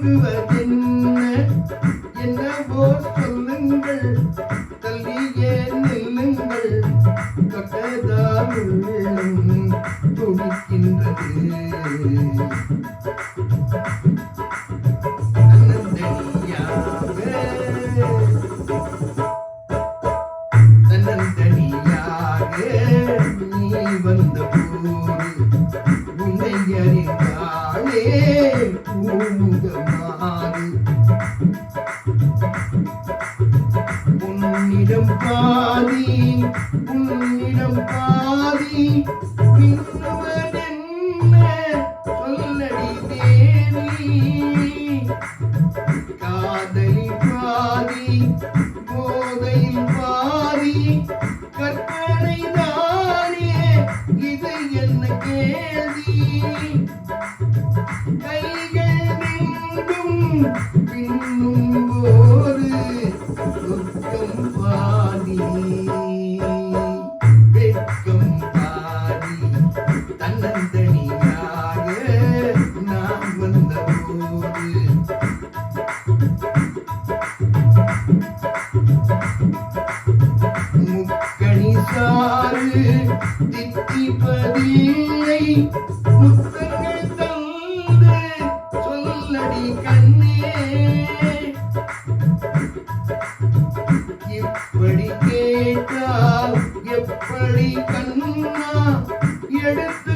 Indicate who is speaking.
Speaker 1: தூங்குவதென்ன என்னவோ சொல்லுங்கள் தள்ளியே நில்லுங்கள் தொட்டதால் உள்ளம் துடிக்கின்றது தன்னந்தனியாக நீ வந்த போது உன்னை அறிந்தாலே பூமுகமாறு உன்னிடம் பாதி மின்னுவதென்ன சொல்லடி தேவி காதலி பாதி போதையில் பாதி கற்பனை தானே இது என்ன கேள்வி கைகள் நின்றும் பின்னும் போது துக்கம் பாதி வெட்கம் பாதி தன்னந்தனியாக நான் வந்த போது முக்கணி சாறு தித்திப்பதில்லை முத்தங்கள் தந்து சொல்லடி கண்ணே இப்படி கேட்டால் எப்படி கண்ணா எடுத்து